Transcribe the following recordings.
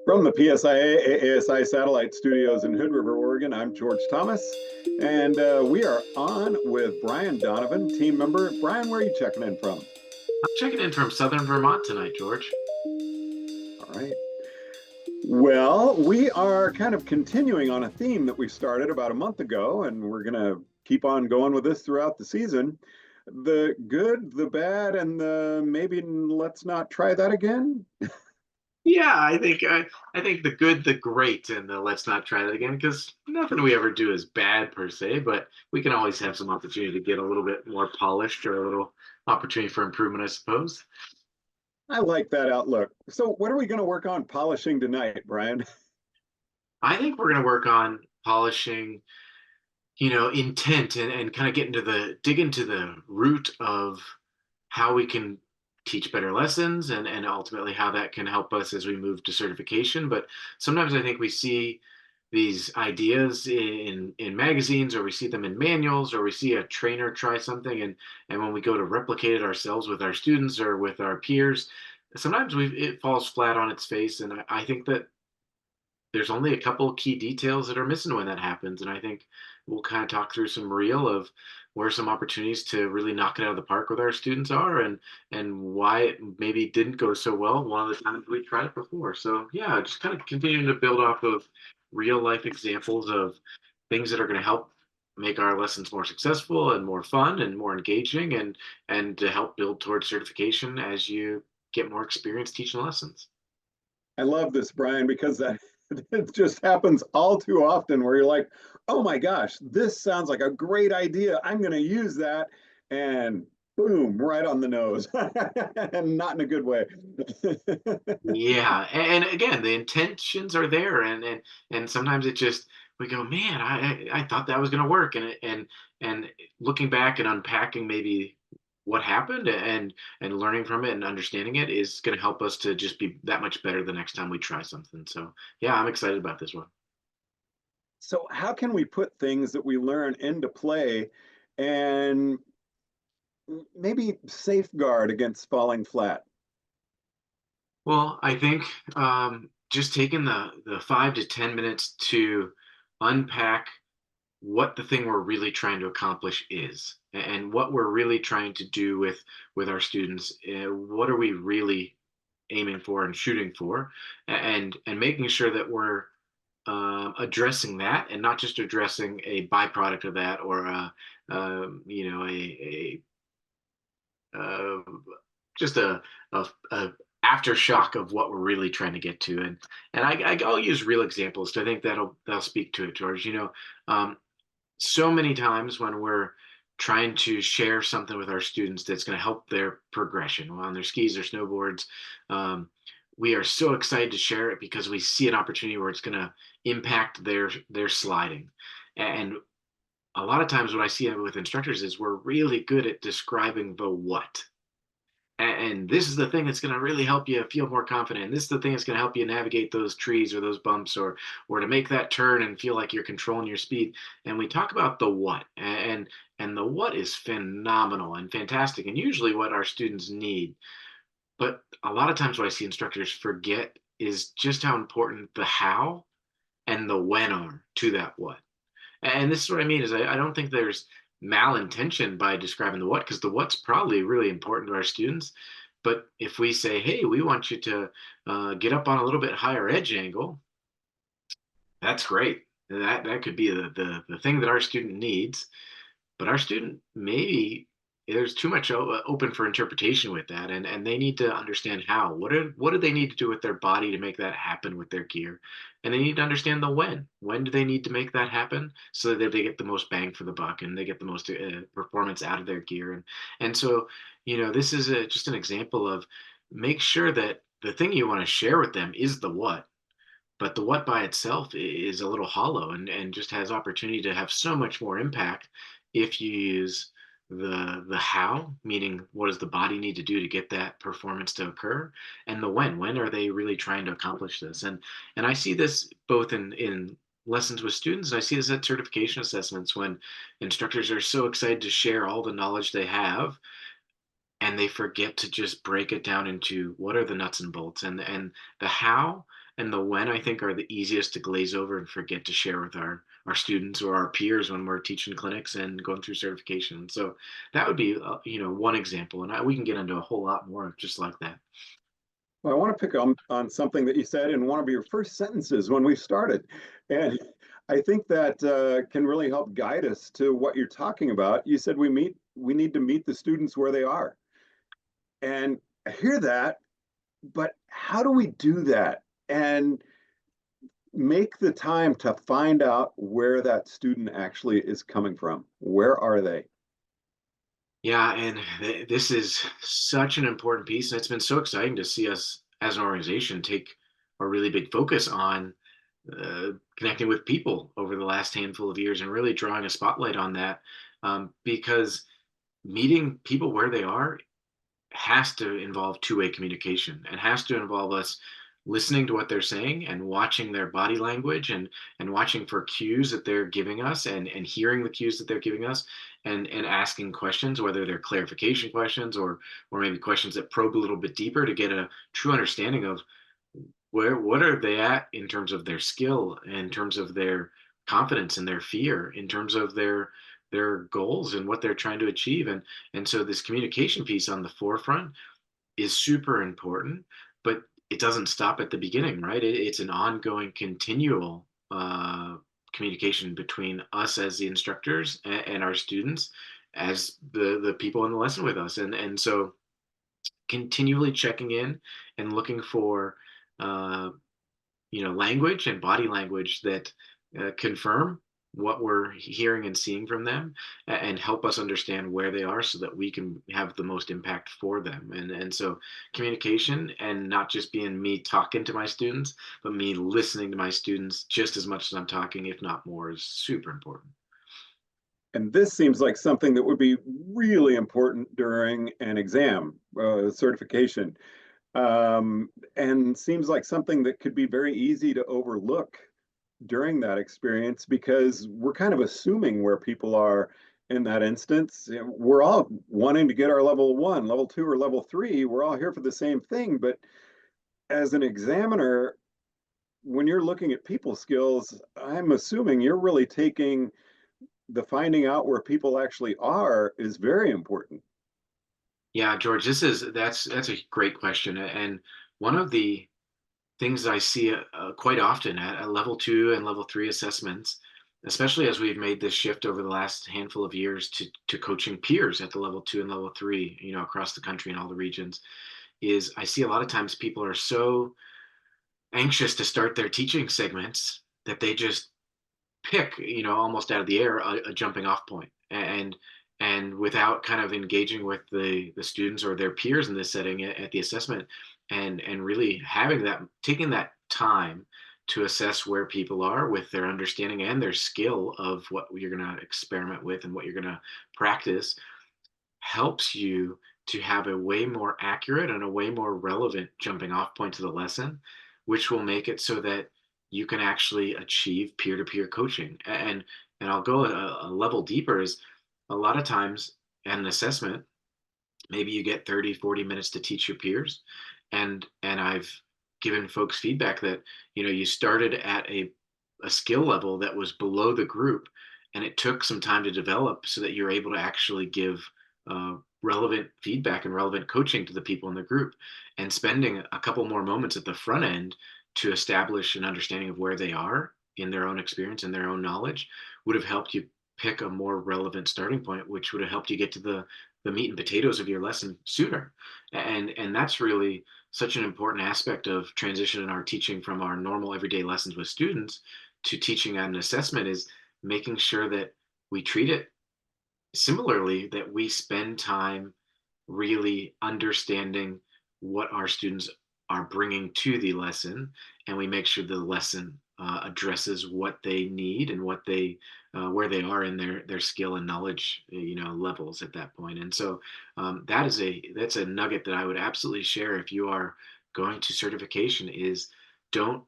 From the PSIA-AASI satellite studios in Hood River, Oregon, I'm George Thomas, and we are on with Brian Donovan, team member. Brian, where are you checking in from? I'm checking in from Southern Vermont tonight, George. All right. Well, we are kind of continuing on a theme that we started about a month ago, and we're going to keep on going with this throughout the season. The good, the bad, and the maybe let's not try that again. Yeah, I think the good, the great, and the let's not try that again because nothing we ever do is bad per se, but we can always have some opportunity to get a little bit more polished or a little opportunity for improvement, I suppose. I like that outlook. So, what are we going to work on polishing tonight, Brian? I think we're going to work on polishing, intent and kind of dig into the root of how we can teach better lessons and ultimately how that can help us as we move to certification. But sometimes I think we see these ideas in magazines, or we see them in manuals, or we see a trainer try something, and when we go to replicate it ourselves with our students or with our peers, sometimes it falls flat on its face. And I think that there's only a couple of key details that are missing when that happens. And I think we'll kind of talk through some reel of where some opportunities to really knock it out of the park with our students are, and why it maybe didn't go so well one of the times we tried it before. So yeah, just kind of continuing to build off of real life examples of things that are going to help make our lessons more successful and more fun and more engaging, and to help build towards certification as you get more experience teaching lessons. I love this, Brian, because that it just happens all too often where you're like, oh my gosh, this sounds like a great idea. I'm going to use that. And boom, right on the nose. And not in a good way. Yeah, and again, the intentions are there, and sometimes it just we go, man, I thought that was going to work, and looking back and unpacking maybe what happened and learning from it and understanding it is going to help us to just be that much better the next time we try something. So yeah, I'm excited about this one. So, how can we put things that we learn into play and maybe safeguard against falling flat? Well, I think just taking the 5 to 10 minutes to unpack what the thing we're really trying to accomplish is, and what we're really trying to do with our students. What are we really aiming for and shooting for, and making sure that we're addressing that, and not just addressing a byproduct of that, or uh, just a aftershock of what we're really trying to get to. And I'll use real examples. I think that'll speak to it, George. So many times when we're trying to share something with our students that's going to help their progression on their skis or snowboards, um, we are so excited to share it because we see an opportunity where it's going to impact their sliding. And a lot of times what I see with instructors is we're really good at describing the what, and this is the thing that's going to really help you feel more confident. This is the thing that's going to help you navigate those trees or those bumps, or to make that turn and feel like you're controlling your speed. And we talk about the what, and the what is phenomenal and fantastic, and usually what our students need. But a lot of times what I see instructors forget is just how important the how and the when are to that what. And this is what I mean is I don't think there's malintention by describing the what, because the what's probably really important to our students. But if we say, hey, we want you to get up on a little bit higher edge angle, that's great. That could be the thing that our student needs. But our student, maybe there's too much open for interpretation with that, and they need to understand how. What do they need to do with their body to make that happen with their gear, and they need to understand the when do they need to make that happen so that they get the most bang for the buck and they get the most performance out of their gear. And so this is just an example of, make sure that the thing you want to share with them is the what, but the what by itself is a little hollow, and just has opportunity to have so much more impact if you use the how, meaning what does the body need to do to get that performance to occur, and the when are they really trying to accomplish this. And I see this both in lessons with students, and I see this at certification assessments when instructors are so excited to share all the knowledge they have, and they forget to just break it down into what are the nuts and bolts, and the how and the when, I think, are the easiest to glaze over and forget to share with our students or our peers when we're teaching clinics and going through certification. So that would be one example, and we can get into a whole lot more just like that. Well, I want to pick on something that you said in one of your first sentences when we started. And I think that can really help guide us to what you're talking about. You said we need to meet the students where they are. And I hear that, but how do we do that? And make the time to find out where that student actually is coming from. Where are they? Yeah, and this is such an important piece, and it's been so exciting to see us as an organization take a really big focus on connecting with people over the last handful of years and really drawing a spotlight on that, because meeting people where they are has to involve two-way communication and has to involve us listening to what they're saying and watching their body language and watching for cues that they're giving us and hearing the cues that they're giving us and asking questions, whether they're clarification questions or maybe questions that probe a little bit deeper to get a true understanding of what are they at in terms of their skill, in terms of their confidence and their fear, in terms of their goals and what they're trying to achieve. And so this communication piece on the forefront is super important, but it doesn't stop at the beginning, right? It's an ongoing, continual communication between us as the instructors and our students as the people in the lesson with us. And so continually checking in and looking for uh, language and body language that confirm what we're hearing and seeing from them and help us understand where they are so that we can have the most impact for them. And so communication, and not just being me talking to my students, but me listening to my students just as much as I'm talking, if not more, is super important. And this seems like something that would be really important during an exam, certification, and seems like something that could be very easy to overlook during that experience because we're kind of assuming where people are in that instance. We're all wanting to get our level one, level two, or level three. We're all here for the same thing. But as an examiner, when you're looking at people skills, I'm assuming you're really taking the finding out where people actually are is very important. Yeah, George, that's a great question. And one of the things I see quite often at level two and level three assessments, especially as we've made this shift over the last handful of years to coaching peers at the level two and level three, across the country and all the regions, is I see a lot of times people are so anxious to start their teaching segments that they just pick, almost out of the air, a jumping off point, and without kind of engaging with the students or their peers in this setting at the assessment, and really having that, taking that time to assess where people are with their understanding and their skill of what you're going to experiment with and what you're going to practice, helps you to have a way more accurate and a way more relevant jumping off point to the lesson, which will make it so that you can actually achieve peer-to-peer coaching. And I'll go a level deeper, is a lot of times at an assessment, maybe you get 30, 40 minutes to teach your peers. And I've given folks feedback that, you started at a skill level that was below the group, and it took some time to develop so that you're able to actually give relevant feedback and relevant coaching to the people in the group, and spending a couple more moments at the front end to establish an understanding of where they are in their own experience and their own knowledge would have helped you pick a more relevant starting point, which would have helped you get to the meat and potatoes of your lesson sooner. And that's really such an important aspect of transition in our teaching from our normal everyday lessons with students to teaching on an assessment, is making sure that we treat it similarly, that we spend time really understanding what our students are bringing to the lesson, and we make sure the lesson addresses what they need and what they where they are in their skill and knowledge levels at that point. And so that's a nugget that I would absolutely share if you are going to certification, is don't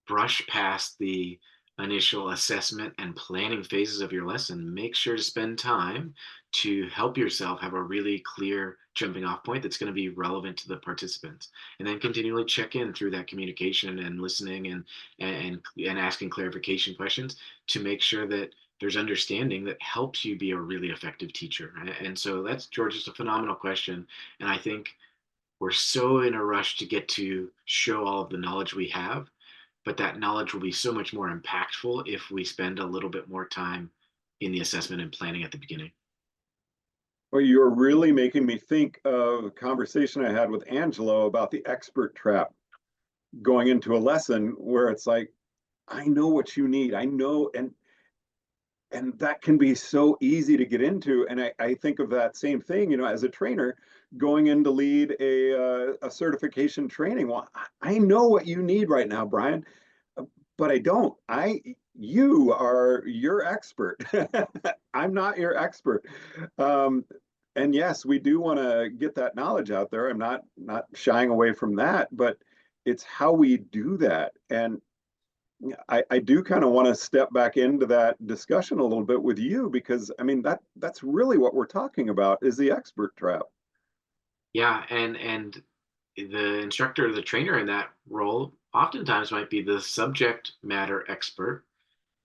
brush past the initial assessment and planning phases of your lesson, make sure to spend time to help yourself have a really clear jumping off point that's going to be relevant to the participants, and then continually check in through that communication and listening and asking clarification questions to make sure that there's understanding that helps you be a really effective teacher. And so that's, George, just a phenomenal question. And I think we're so in a rush to get to show all of the knowledge we have, but that knowledge will be so much more impactful if we spend a little bit more time in the assessment and planning at the beginning. Well, you're really making me think of a conversation I had with Angelo about the expert trap going into a lesson where it's like, I know what you need. I know, and that can be so easy to get into. And I think of that same thing, as a trainer going in to lead a certification training. Well, I know what you need right now, Brian, but I don't. You are your expert. I'm not your expert. Um, and yes, we do want to get that knowledge out there. I'm not shying away from that, but it's how we do that. And I do kind of want to step back into that discussion a little bit with you, because I mean that's really what we're talking about, is the expert trap. Yeah, and the instructor or the trainer in that role oftentimes might be the subject matter expert,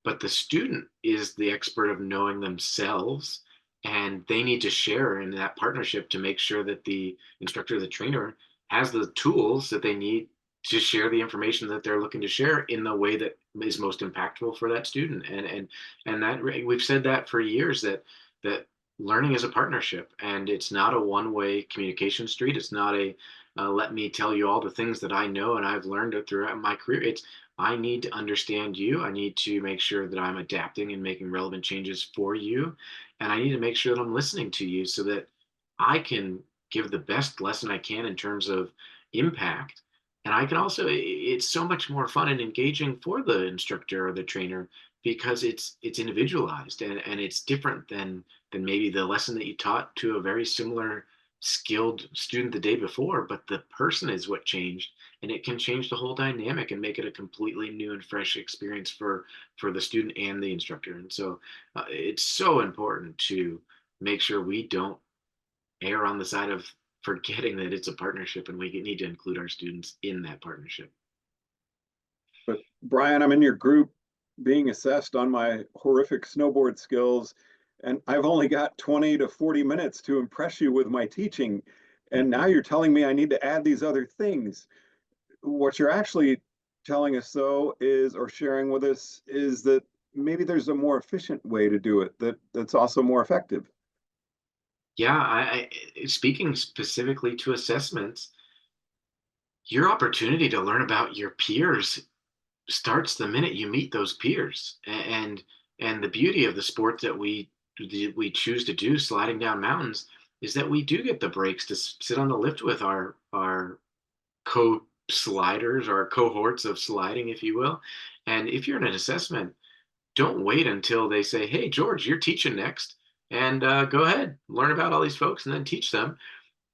but the student is the expert of knowing themselves, and they need to share in that partnership to make sure that the instructor or the trainer has the tools that they need to share the information that they're looking to share in the way that is most impactful for that student. And that we've said that for years, that learning is a partnership, and it's not a one-way communication street. It's not a let me tell you all the things that I know and I've learned throughout my career. It's I need to understand you. I need to make sure that I'm adapting and making relevant changes for you. And I need to make sure that I'm listening to you so that I can give the best lesson I can in terms of impact. And I can also, it's so much more fun and engaging for the instructor or the trainer because it's individualized, and it's different than maybe the lesson that you taught to a very similar skilled student the day before, but the person is what changed, and it can change the whole dynamic and make it a completely new and fresh experience for the student and the instructor. And so it's so important to make sure we don't err on the side of forgetting that it's a partnership, and we need to include our students in that partnership. But Brian, I'm in your group being assessed on my horrific snowboard skills, and I've only got 20 to 40 minutes to impress you with my teaching. And now you're telling me I need to add these other things. What you're actually telling us, though, is, or sharing with us, is that maybe there's a more efficient way to do it that's also more effective. Yeah, speaking specifically to assessments, your opportunity to learn about your peers starts the minute you meet those peers. And the beauty of the sport that we choose to do, sliding down mountains, is that we do get the breaks to sit on the lift with our co sliders, our cohorts of sliding, if you will. And if you're in an assessment, don't wait until they say, "Hey, George, you're teaching next," and go ahead, learn about all these folks, and then teach them.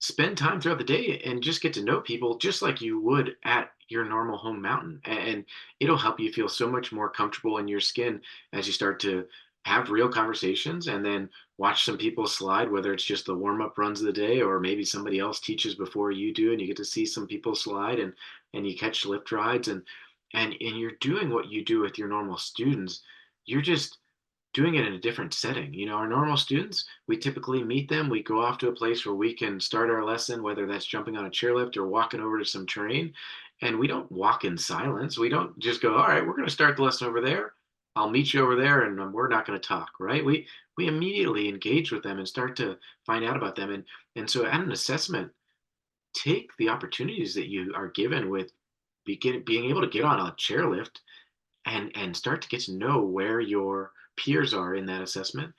Spend time throughout the day and just get to know people just like you would at your normal home mountain. And it'll help you feel so much more comfortable in your skin as you start to have real conversations and then watch some people slide, whether it's just the warm up runs of the day or maybe somebody else teaches before you do, and you get to see some people slide, and you catch lift rides, and you're doing what you do with your normal students. You're just doing it in a different setting. Our normal students, we typically meet them. We go off to a place where we can start our lesson, whether that's jumping on a chairlift or walking over to some terrain. And we don't walk in silence. We don't just go, all right, we're going to start the lesson over there. I'll meet you over there, and we're not going to talk, right? We immediately engage with them and start to find out about them. And so at an assessment, take the opportunities that you are given with being able to get on a chairlift and start to get to know where your peers are in that assessment.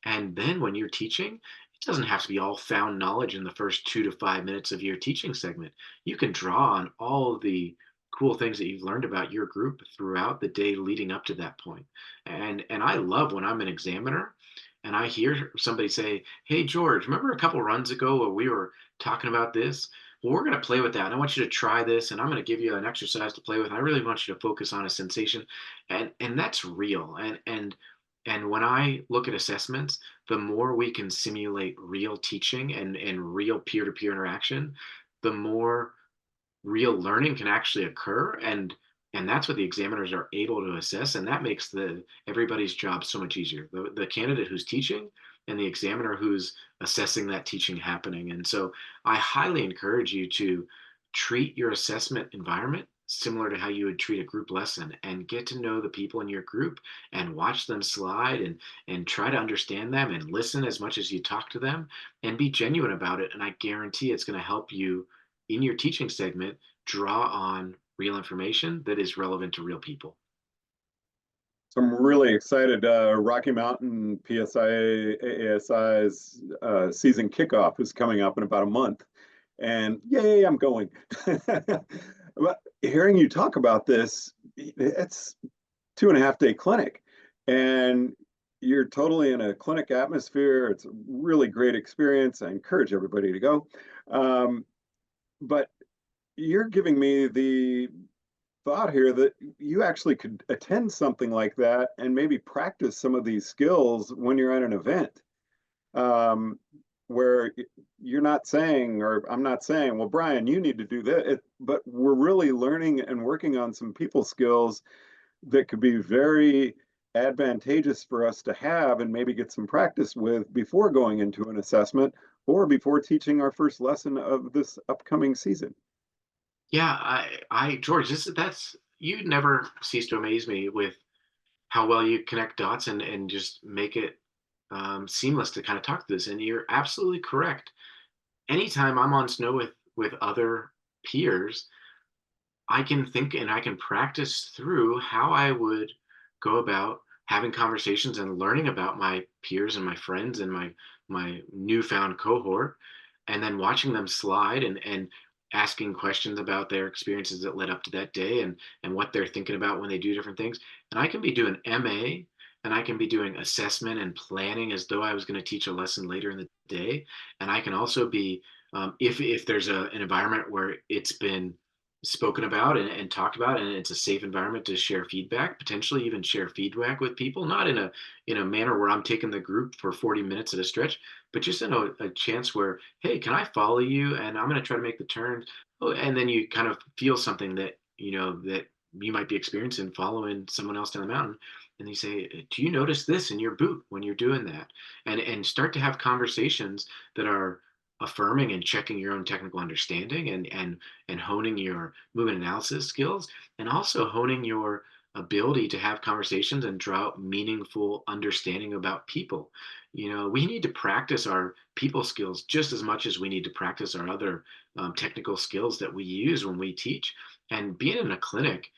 And then when you're teaching, it doesn't have to be all found knowledge in the first 2 to 5 minutes of your teaching segment. You can draw on all of the cool things that you've learned about your group throughout the day leading up to that point. And I love when I'm an examiner and I hear somebody say, "Hey, George, remember a couple runs ago where we were talking about this?" well, we're going to play with that. And I want you to try this, and I'm going to give you an exercise to play with. And I really want you to focus on a sensation. And that's real. And when I look at assessments, the more we can simulate real teaching and real peer-to-peer interaction, the more real learning can actually occur, and that's what the examiners are able to assess, and that makes the everybody's job so much easier, the candidate who's teaching and the examiner who's assessing that teaching happening. And so I highly encourage you to treat your assessment environment similar to how you would treat a group lesson, and get to know the people in your group and watch them slide, and try to understand them and listen as much as you talk to them, and be genuine about it. And I guarantee it's going to help you in your teaching segment draw on real information that is relevant to real people. So I'm really excited. Rocky Mountain PSIA-AASI's season kickoff is coming up in about a month. And yay, I'm going. But hearing you talk about this, it's 2.5 day clinic. And you're totally in a clinic atmosphere. It's a really great experience. I encourage everybody to go. But you're giving me the thought here that you actually could attend something like that and maybe practice some of these skills when you're at an event, um, where you're not saying, or I'm not saying, well, Brian, you need to do that. But we're really learning and working on some people skills that could be very advantageous for us to have and maybe get some practice with before going into an assessment or before teaching our first lesson of this upcoming season. Yeah, George, that's you never cease to amaze me with how well you connect dots and just make it seamless to kind of talk to this. And you're absolutely correct. Anytime I'm on snow with other peers, I can think and I can practice through how I would go about having conversations and learning about my peers and my friends and my newfound cohort, and then watching them slide and asking questions about their experiences that led up to that day, and what they're thinking about when they do different things. And I can be doing MA, and I can be doing assessment and planning as though I was going to teach a lesson later in the day. And I can also be, if there's an environment where it's been spoken about and talked about, and it's a safe environment to share feedback, potentially even share feedback with people, not in a manner where I'm taking the group for 40 minutes at a stretch, but just in a chance where, hey, can I follow you, and I'm going to try to make the turn. Oh, and then you kind of feel something that that you might be experiencing following someone else down the mountain, and you say, do you notice this in your boot when you're doing that? And start to have conversations that are affirming and checking your own technical understanding, and honing your movement analysis skills, and also honing your ability to have conversations and draw out meaningful understanding about people. We need to practice our people skills just as much as we need to practice our other technical skills that we use when we teach. And being in a clinic,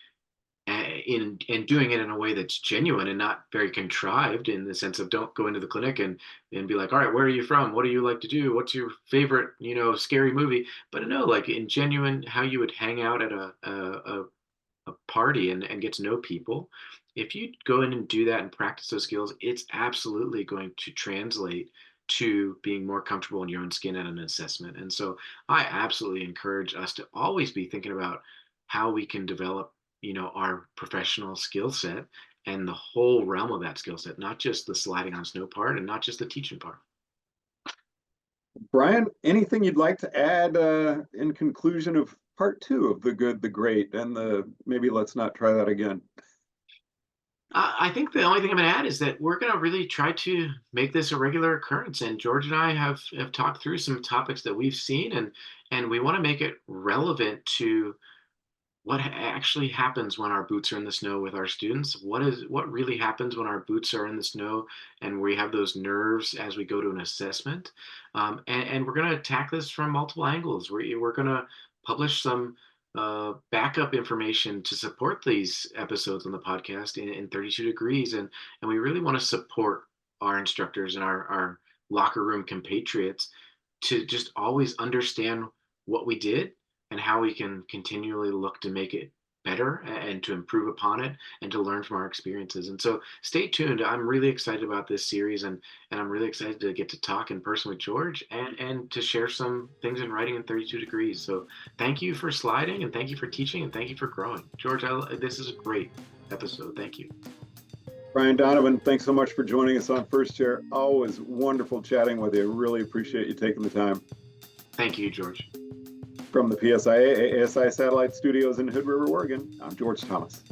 in and doing it in a way that's genuine and not very contrived, in the sense of, don't go into the clinic and be like, all right, where are you from, what do you like to do, what's your favorite scary movie. But no, like in genuine, how you would hang out at a party and get to know people. If you go in and do that and practice those skills, it's absolutely going to translate to being more comfortable in your own skin at an assessment. And so I absolutely encourage us to always be thinking about how we can develop our professional skill set and the whole realm of that skill set, not just the sliding on snow part and not just the teaching part. Brian, anything you'd like to add in conclusion of part two of the good, the great, and the maybe let's not try that again? I think the only thing I'm going to add is that we're going to really try to make this a regular occurrence. And George and I have talked through some topics that we've seen, and we want to make it relevant to what actually happens when our boots are in the snow with our students. What really happens when our boots are in the snow and we have those nerves as we go to an assessment. And we're going to attack this from multiple angles. We're going to publish some backup information to support these episodes on the podcast in 32 degrees. And we really want to support our instructors and our locker room compatriots to just always understand what we did and how we can continually look to make it better and to improve upon it and to learn from our experiences. And so stay tuned. I'm really excited about this series, and I'm really excited to get to talk in person with George and to share some things in writing in 32 degrees. So thank you for sliding, and thank you for teaching, and thank you for growing. George, this is a great episode. Thank you. Brian Donovan, thanks so much for joining us on First Chair. Always wonderful chatting with you. Really appreciate you taking the time. Thank you, George. From the PSIA-AASI Satellite Studios in Hood River, Oregon, I'm George Thomas.